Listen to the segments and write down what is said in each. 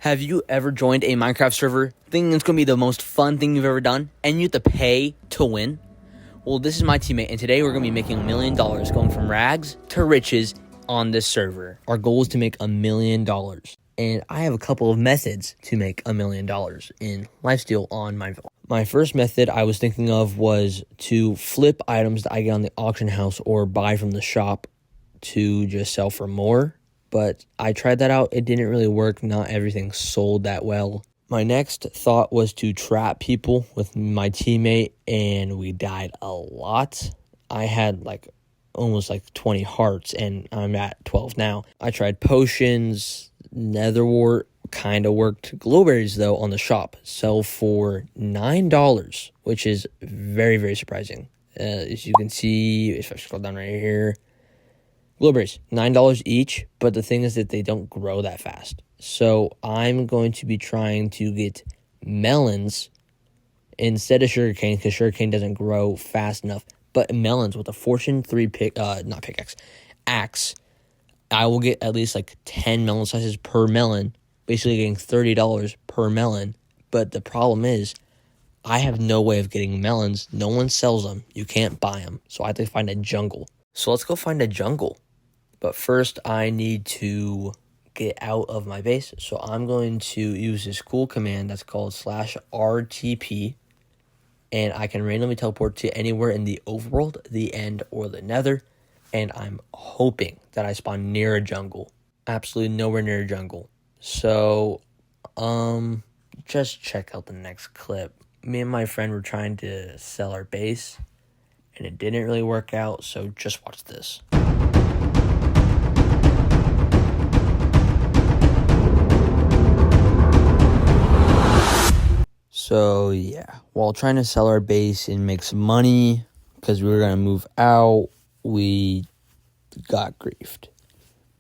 Have you ever joined a Minecraft server thinking it's going to be the most fun thing you've ever done, and you have to pay to win? Well, this is my teammate, and today we're going to be making $1 million, going from rags to riches on this server. Our goal is to make $1 million, and I have a couple of methods to make $1 million in lifesteal on Mineville. My first method I was thinking of was to flip items that I get on the auction house or buy from the shop to just sell for more. But I tried that out. It didn't really work. Not everything sold that well. My next thought was to trap people with my teammate, and we died a lot. I had almost 20 hearts, and I'm at 12 now. I tried potions, nether wart, kind of worked. Glowberries, though, on the shop sell for $9, which is very, very surprising. As you can see, if I scroll down right here, glowberries, $9 each, but the thing is that they don't grow that fast. So I'm going to be trying to get melons instead of sugarcane, because sugarcane doesn't grow fast enough. But melons with a Fortune 3 axe, I will get at least 10 melon slices per melon, basically getting $30 per melon. But the problem is, I have no way of getting melons. No one sells them. You can't buy them. So I have to find a jungle. So let's go find a jungle. But first, I need to get out of my base. So I'm going to use this cool command that's called /RTP. And I can randomly teleport to anywhere in the overworld, the end, or the nether. And I'm hoping that I spawn near a jungle. Absolutely nowhere near a jungle. So, just check out the next clip. Me and my friend were trying to sell our base, and it didn't really work out. So just watch this. So, yeah, while trying to sell our base and make some money, because we were going to move out, we got griefed.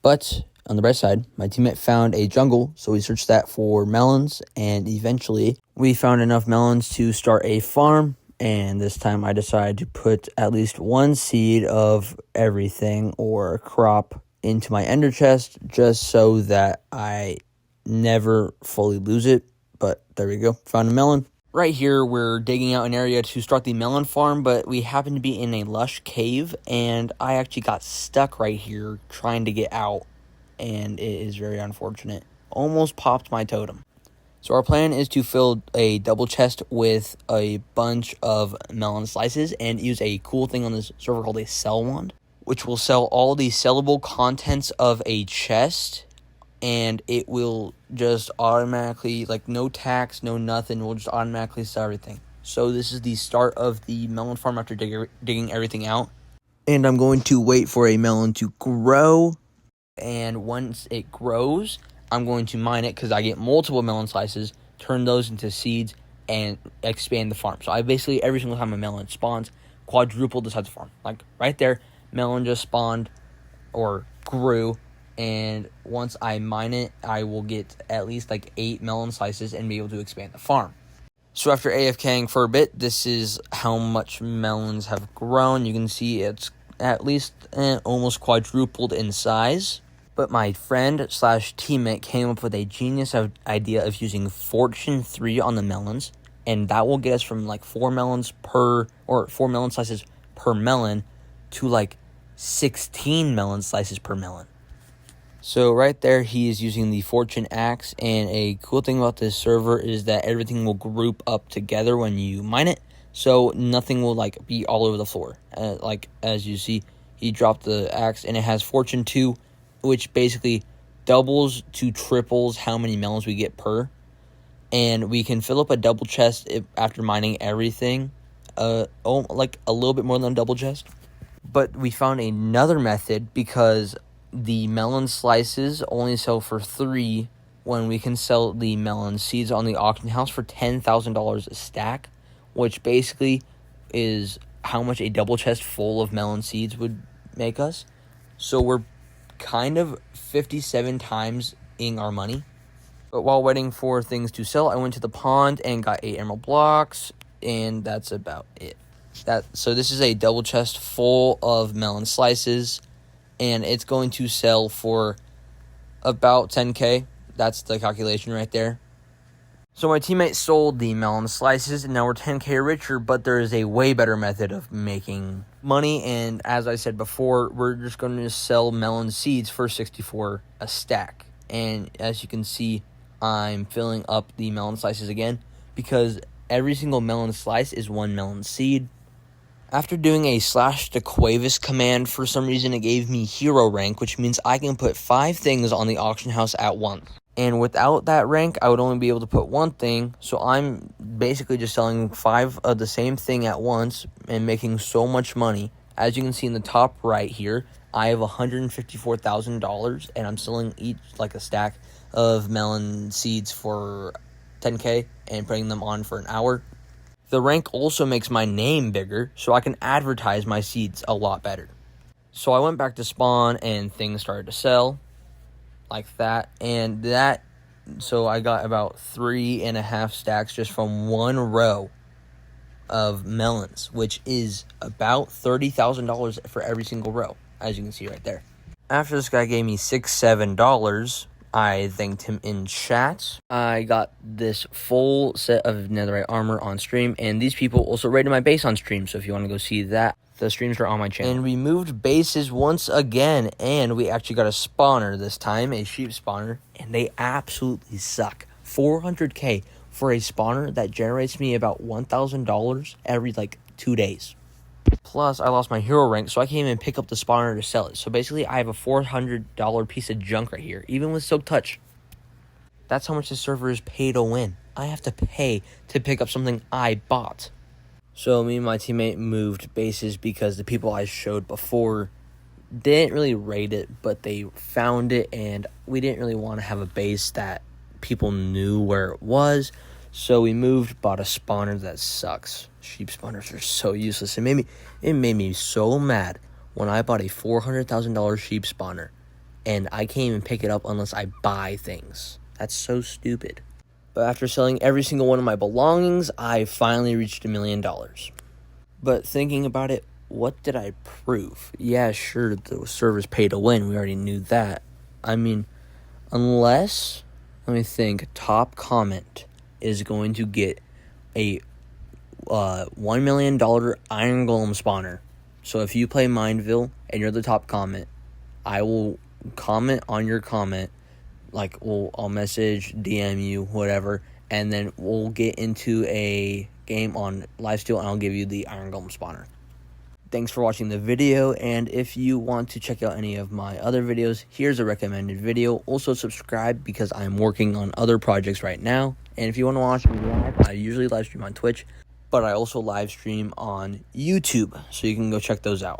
But on the bright side, my teammate found a jungle, so we searched that for melons, and eventually we found enough melons to start a farm. And this time I decided to put at least one seed of everything or crop into my ender chest, just so that I never fully lose it. But there we go. Found a melon. Right here, we're digging out an area to start the melon farm, but we happen to be in a lush cave, and I actually got stuck right here trying to get out, and it is very unfortunate. Almost popped my totem. So our plan is to fill a double chest with a bunch of melon slices and use a cool thing on this server called a sell wand, which will sell all the sellable contents of a chest, and it will just automatically, no tax, no nothing, will just automatically sell everything. So this is the start of the melon farm after digging everything out. And I'm going to wait for a melon to grow, and once it grows, I'm going to mine it because I get multiple melon slices, turn those into seeds, and expand the farm. So I basically, every single time a melon spawns, quadruple the size of the farm. Right there, melon just spawned or grew, and once I mine it, I will get at least 8 melon slices and be able to expand the farm. So after AFKing for a bit, this is how much melons have grown. You can see it's at least almost quadrupled in size. But my friend / teammate came up with a genius idea of using Fortune 3 on the melons, and that will get us from 4 melon slices per melon to 16 melon slices per melon. So right there, he is using the Fortune axe, and a cool thing about this server is that everything will group up together when you mine it, so nothing will be all over the floor. As you see, he dropped the axe, and it has Fortune 2, which basically doubles to triples how many melons we get per. And we can fill up a double chest after mining everything. A little bit more than a double chest. But we found another method, because the melon slices only sell for 3 when we can sell the melon seeds on the auction house for $10,000 a stack, which basically is how much a double chest full of melon seeds would make us. So we're kind of 57 times in our money. But while waiting for things to sell, I went to the pond and got 8 emerald blocks, and that's about it. So this is a double chest full of melon slices, and it's going to sell for about 10k. That's the calculation right there. So my teammate sold the melon slices, and now we're 10K richer, but there is a way better method of making money. And as I said before, we're just going to sell melon seeds for 64 a stack. And as you can see, I'm filling up the melon slices again because every single melon slice is one melon seed. After doing a /DeQuavis command, for some reason it gave me hero rank, which means I can put 5 things on the auction house at once. And without that rank, I would only be able to put 1 thing, so I'm basically just selling 5 of the same thing at once and making so much money. As you can see in the top right here, I have $154,000, and I'm selling each like a stack of melon seeds for 10K and putting them on for an hour. The rank also makes my name bigger, so I can advertise my seeds a lot better. So I went back to spawn, and things started to sell like that, so I got about 3.5 stacks just from 1 row of melons, which is about $30,000 for every single row, as you can see right there. After this guy gave me $7, I thanked him in chat. I got this full set of netherite armor on stream, and these people also raided my base on stream, so if you want to go see that, the streams are on my channel. And we moved bases once again, and we actually got a spawner this time, a sheep spawner, and they absolutely suck. 400K for a spawner that generates me about $1,000 every, 2 days. Plus, I lost my hero rank, so I can't even pick up the spawner to sell it. So basically, I have a $400 piece of junk right here, even with Silk Touch. That's how much the server is pay to win. I have to pay to pick up something I bought. So me and my teammate moved bases because the people I showed before didn't really raid it, but they found it, and we didn't really want to have a base that people knew where it was. So we moved, bought a spawner that sucks. Sheep spawners are so useless. It made me so mad when I bought a $400,000 sheep spawner, and I can't even pick it up unless I buy things. That's so stupid. But after selling every single one of my belongings, I finally reached $1 million. But thinking about it, what did I prove? Yeah, sure, the servers pay to win. We already knew that. I mean, unless, let me think, top comment is going to get a $1 million Iron Golem spawner. So if you play Mineville and you're the top comment, I will comment on your comment. I'll message, DM you, whatever, and then we'll get into a game on Lifesteal, and I'll give you the Iron Golem spawner. Thanks for watching the video, and if you want to check out any of my other videos, here's a recommended video. Also subscribe because I'm working on other projects right now, and if you want to watch me live, I usually live stream on Twitch, but I also live stream on YouTube, so you can go check those out.